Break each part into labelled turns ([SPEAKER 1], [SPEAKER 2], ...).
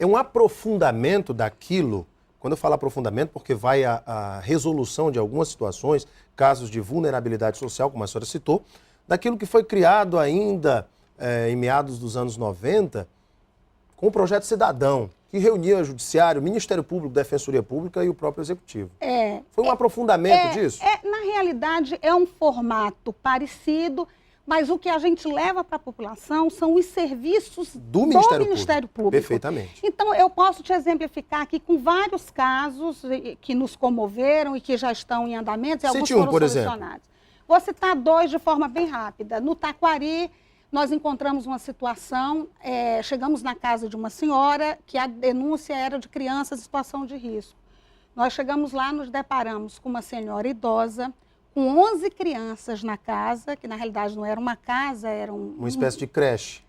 [SPEAKER 1] um aprofundamento daquilo, quando eu falo aprofundamento, porque vai a resolução de algumas situações, casos de vulnerabilidade social, como a senhora citou, daquilo que foi criado ainda em meados dos anos 90, com o Projeto Cidadão, que reunia o Judiciário, o Ministério Público, Defensoria Pública e o próprio Executivo. Foi um aprofundamento disso?
[SPEAKER 2] Na realidade, é um formato parecido, mas o que a gente leva para a população são os serviços do Ministério Público.
[SPEAKER 1] Perfeitamente.
[SPEAKER 2] Então, eu posso te exemplificar aqui com vários casos que nos comoveram e que já estão em andamento, e alguns foram solucionados. Vou citar dois de forma bem rápida. No Taquari, nós encontramos uma situação, chegamos na casa de uma senhora que a denúncia era de crianças em situação de risco. Nós chegamos lá, nos deparamos com uma senhora idosa, com 11 crianças na casa, que na realidade não era uma casa, era
[SPEAKER 1] uma espécie de creche.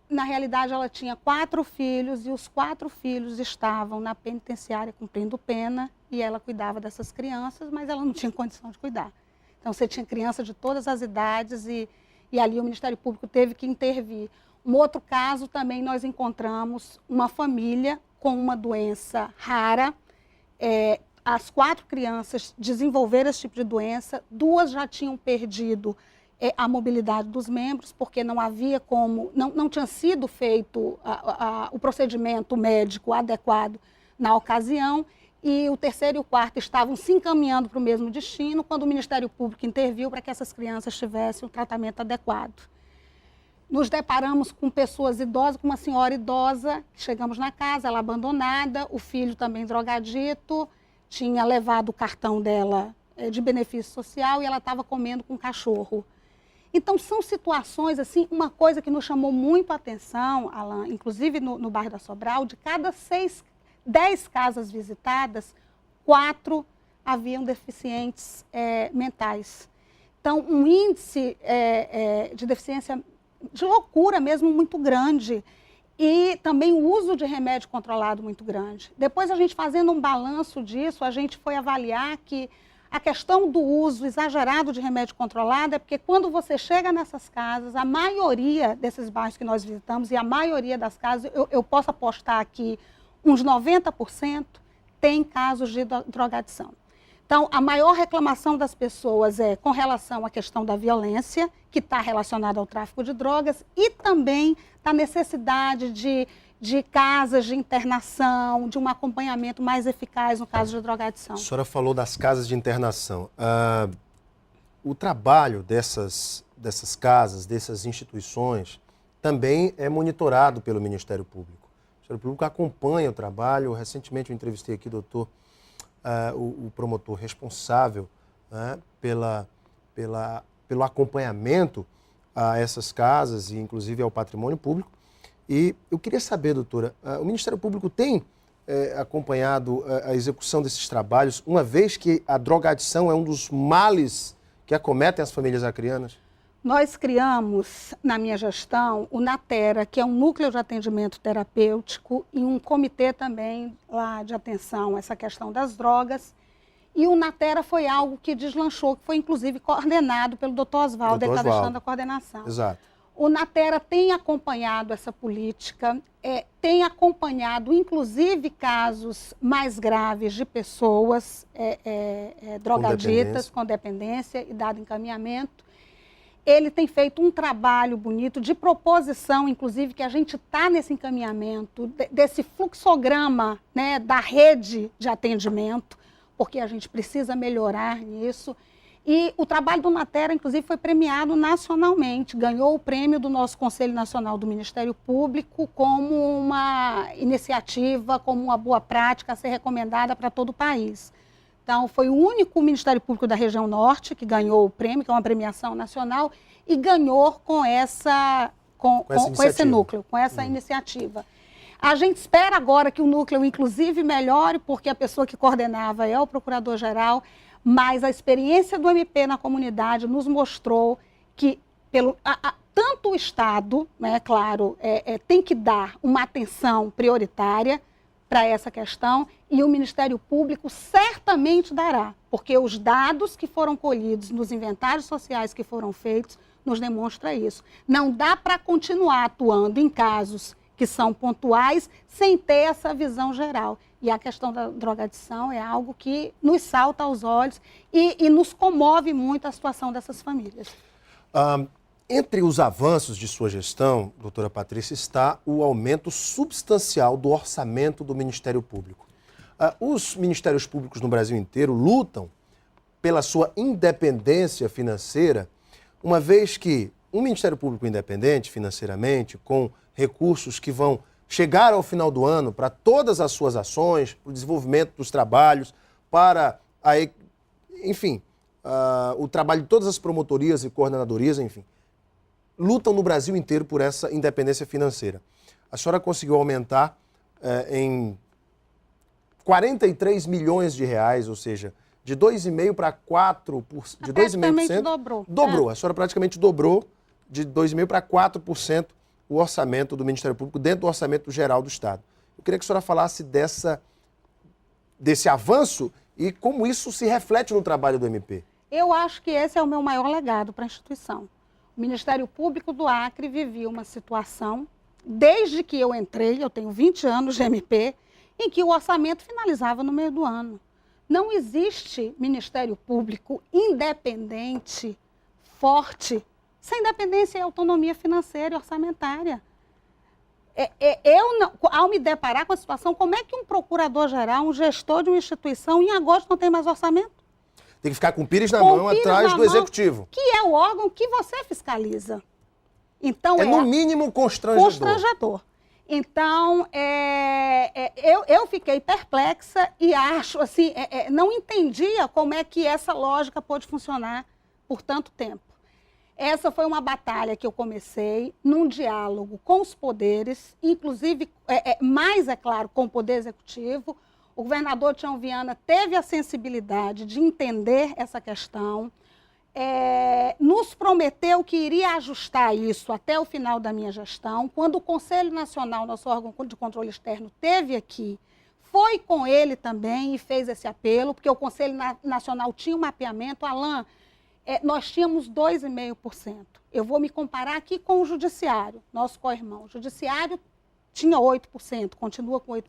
[SPEAKER 2] Na realidade, ela tinha 4 filhos e os 4 filhos estavam na penitenciária cumprindo pena e ela cuidava dessas crianças, mas ela não tinha condição de cuidar. Então, você tinha crianças de todas as idades e ali o Ministério Público teve que intervir. Um outro caso também nós encontramos uma família com uma doença rara. As 4 crianças desenvolveram esse tipo de doença, 2 já tinham perdido a mobilidade dos membros, porque não havia como, não tinha sido feito o procedimento médico adequado na ocasião, e o 3º e o 4º estavam se encaminhando para o mesmo destino, quando o Ministério Público interviu para que essas crianças tivessem o tratamento adequado. Nos deparamos com pessoas idosas, com uma senhora idosa, chegamos na casa, ela abandonada, o filho também drogadito, tinha levado o cartão dela de benefício social e ela estava comendo com um cachorro. Então, são situações, assim, uma coisa que nos chamou muito a atenção, Alan, inclusive no bairro da Sobral, de cada 10 casas visitadas, 4 haviam deficientes mentais. Então, um índice de deficiência, de loucura mesmo, muito grande. E também o uso de remédio controlado muito grande. Depois, a gente fazendo um balanço disso, a gente foi avaliar que a questão do uso exagerado de remédio controlado é porque quando você chega nessas casas, a maioria desses bairros que nós visitamos, e a maioria das casas, eu posso apostar aqui, uns 90% tem casos de drogadição. Então, a maior reclamação das pessoas é com relação à questão da violência, que está relacionada ao tráfico de drogas, e também da necessidade de casas de internação, de um acompanhamento mais eficaz no caso de drogadição.
[SPEAKER 1] A senhora falou das casas de internação. O trabalho dessas casas, dessas instituições, também é monitorado pelo Ministério Público. O Ministério Público acompanha o trabalho. Recentemente eu entrevistei aqui o promotor responsável, né, pelo acompanhamento a essas casas e inclusive ao patrimônio público. E eu queria saber, doutora, o Ministério Público tem acompanhado a execução desses trabalhos, uma vez que a drogadição é um dos males que acometem as famílias acreanas?
[SPEAKER 2] Nós criamos, na minha gestão, o NATERA, que é um núcleo de atendimento terapêutico, e um comitê também lá de atenção a essa questão das drogas. E o NATERA foi algo que deslanchou, que foi inclusive coordenado pelo doutor Oswaldo, ele está deixando a coordenação.
[SPEAKER 1] Exato.
[SPEAKER 2] O NATERA tem acompanhado essa política, tem acompanhado inclusive casos mais graves de pessoas drogaditas, com dependência e dado encaminhamento. Ele tem feito um trabalho bonito de proposição, inclusive, que a gente está nesse encaminhamento, desse fluxograma, né, da rede de atendimento, porque a gente precisa melhorar nisso. E o trabalho do NATERA, inclusive, foi premiado nacionalmente, ganhou o prêmio do nosso Conselho Nacional do Ministério Público como uma iniciativa, como uma boa prática a ser recomendada para todo o país. Então, foi o único Ministério Público da região norte que ganhou o prêmio, que é uma premiação nacional, e ganhou com esse núcleo, com essa iniciativa. A gente espera agora que o núcleo, inclusive, melhore, porque a pessoa que coordenava é o procurador-geral, mas a experiência do MP na comunidade nos mostrou que tanto o Estado, né, claro, tem que dar uma atenção prioritária para essa questão, e o Ministério Público certamente dará, porque os dados que foram colhidos nos inventários sociais que foram feitos nos demonstra isso. Não dá para continuar atuando em casos que são pontuais, sem ter essa visão geral. E a questão da drogadição é algo que nos salta aos olhos e nos comove muito a situação dessas famílias.
[SPEAKER 1] Entre os avanços de sua gestão, doutora Patrícia, está o aumento substancial do orçamento do Ministério Público. Os ministérios públicos no Brasil inteiro lutam pela sua independência financeira, uma vez que um Ministério Público independente financeiramente, com recursos que vão chegar ao final do ano para todas as suas ações, para o desenvolvimento dos trabalhos, para, o trabalho de todas as promotorias e coordenadorias, enfim, lutam no Brasil inteiro por essa independência financeira. A senhora conseguiu aumentar em 43 milhões de reais, ou seja, de 2,5% para 4%. De
[SPEAKER 2] 2,5%. Dobrou.
[SPEAKER 1] Dobrou. A senhora praticamente dobrou de 2,5% para 4% o orçamento do Ministério Público dentro do orçamento geral do Estado. Eu queria que a senhora falasse desse avanço e como isso se reflete no trabalho do MP.
[SPEAKER 2] Eu acho que esse é o meu maior legado para a instituição. O Ministério Público do Acre vivia uma situação, desde que eu entrei, eu tenho 20 anos de MP, em que o orçamento finalizava no meio do ano. Não existe Ministério Público independente, forte, sem independência e autonomia financeira e orçamentária. Ao me deparar com a situação, como é que um procurador-geral, um gestor de uma instituição, em agosto não tem mais orçamento?
[SPEAKER 1] Tem que ficar com o pires na mão atrás do executivo.
[SPEAKER 2] Que é o órgão que você fiscaliza. Então,
[SPEAKER 1] no mínimo constrangedor.
[SPEAKER 2] Então, eu fiquei perplexa e acho, assim, não entendia como é que essa lógica pôde funcionar por tanto tempo. Essa foi uma batalha que eu comecei num diálogo com os poderes, inclusive, mais, é claro, com o Poder Executivo. O governador Tião Viana teve a sensibilidade de entender essa questão, nos prometeu que iria ajustar isso até o final da minha gestão. Quando o Conselho Nacional, nosso órgão de controle externo, esteve aqui, foi com ele também e fez esse apelo, porque o Conselho Nacional tinha um mapeamento. Alain, nós tínhamos 2,5%. Eu vou me comparar aqui com o Judiciário, nosso co-irmão. O Judiciário tinha 8%, continua com 8%.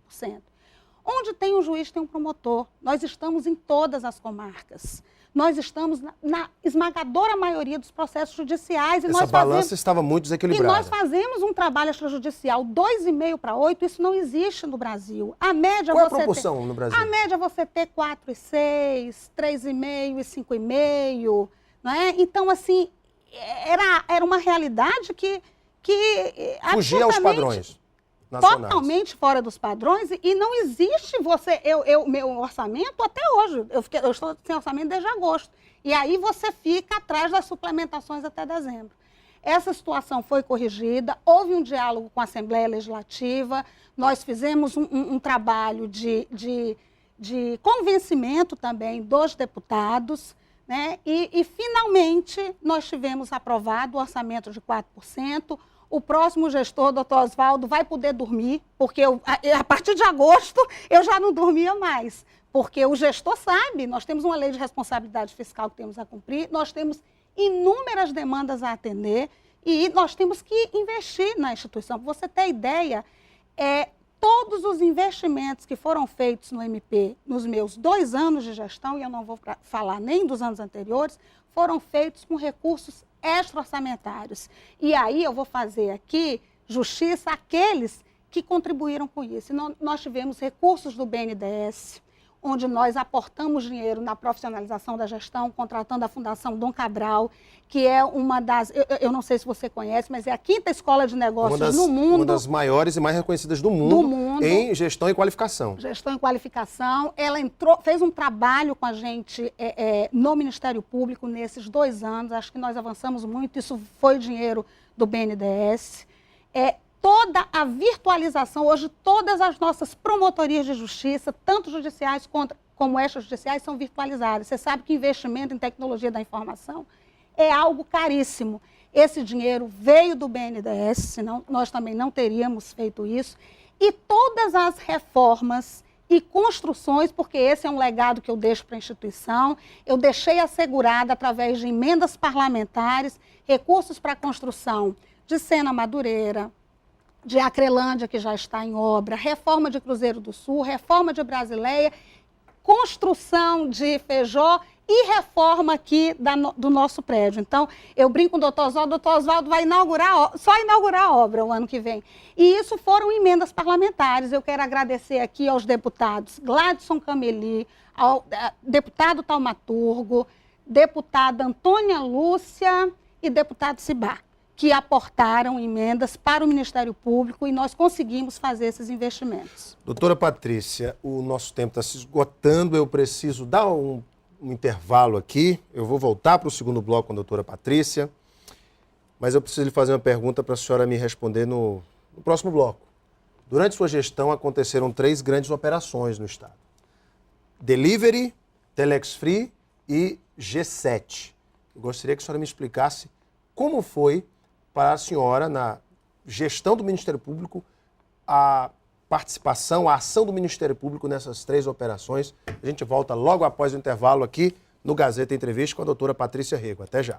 [SPEAKER 2] Onde tem um juiz, tem um promotor. Nós estamos em todas as comarcas. Nós estamos na esmagadora maioria dos processos judiciais.
[SPEAKER 1] Essa balança estava muito desequilibrada.
[SPEAKER 2] E nós fazemos um trabalho extrajudicial 2,5 para 8, isso não existe no Brasil. A média
[SPEAKER 1] Qual é a proporção no Brasil?
[SPEAKER 2] A média é você ter 4,6, 3,5 e 5,5, não é? Então, assim, era uma realidade que
[SPEAKER 1] fugia aos padrões nacionais.
[SPEAKER 2] Totalmente fora dos padrões, e não existe meu orçamento até hoje. Eu estou sem orçamento desde agosto. E aí você fica atrás das suplementações até dezembro. Essa situação foi corrigida, houve um diálogo com a Assembleia Legislativa, nós fizemos um trabalho de convencimento também dos deputados, né? E finalmente nós tivemos aprovado o orçamento de 4%. O próximo gestor, doutor Oswaldo, vai poder dormir, porque a partir de agosto eu já não dormia mais. Porque o gestor sabe, nós temos uma lei de responsabilidade fiscal que temos a cumprir, nós temos inúmeras demandas a atender e nós temos que investir na instituição. Para você ter ideia, todos os investimentos que foram feitos no MP nos meus 2 anos de gestão, e eu não vou falar nem dos anos anteriores, foram feitos com recursos extra-orçamentários. E aí eu vou fazer aqui justiça àqueles que contribuíram com isso. Nós tivemos recursos do BNDES, onde nós aportamos dinheiro na profissionalização da gestão, contratando a Fundação Dom Cabral, que é uma das, eu não sei se você conhece, mas é a 5ª escola de negócios no mundo.
[SPEAKER 1] Uma das maiores e mais reconhecidas do mundo em gestão e qualificação.
[SPEAKER 2] Gestão e qualificação. Ela fez um trabalho com a gente no Ministério Público nesses 2 anos, acho que nós avançamos muito, isso foi dinheiro do BNDES. Toda a virtualização, hoje todas as nossas promotorias de justiça, tanto judiciais como extrajudiciais, são virtualizadas. Você sabe que investimento em tecnologia da informação é algo caríssimo. Esse dinheiro veio do BNDES, senão nós também não teríamos feito isso. E todas as reformas e construções, porque esse é um legado que eu deixo para a instituição, eu deixei assegurada através de emendas parlamentares, recursos para a construção de Sena Madureira, de Acrelândia, que já está em obra, reforma de Cruzeiro do Sul, reforma de Brasileia, construção de Feijó e reforma aqui do nosso prédio. Então, eu brinco com o doutor Oswaldo vai só inaugurar a obra o ano que vem. E isso foram emendas parlamentares. Eu quero agradecer aqui aos deputados Gladson Cameli, ao deputado Taumaturgo, deputada Antônia Lúcia e deputado Cibá, que aportaram emendas para o Ministério Público e nós conseguimos fazer esses investimentos.
[SPEAKER 1] Doutora Patrícia, o nosso tempo está se esgotando, eu preciso dar um intervalo aqui. Eu vou voltar para o segundo bloco com a doutora Patrícia, mas eu preciso lhe fazer uma pergunta para a senhora me responder no próximo bloco. Durante sua gestão aconteceram 3 grandes operações no Estado. Delivery, Telex Free e G7. Eu gostaria que a senhora me explicasse como foi para a senhora, na gestão do Ministério Público, a participação, a ação do Ministério Público nessas 3 operações. A gente volta logo após o intervalo aqui no Gazeta Entrevista com a doutora Patrícia Rego. Até já.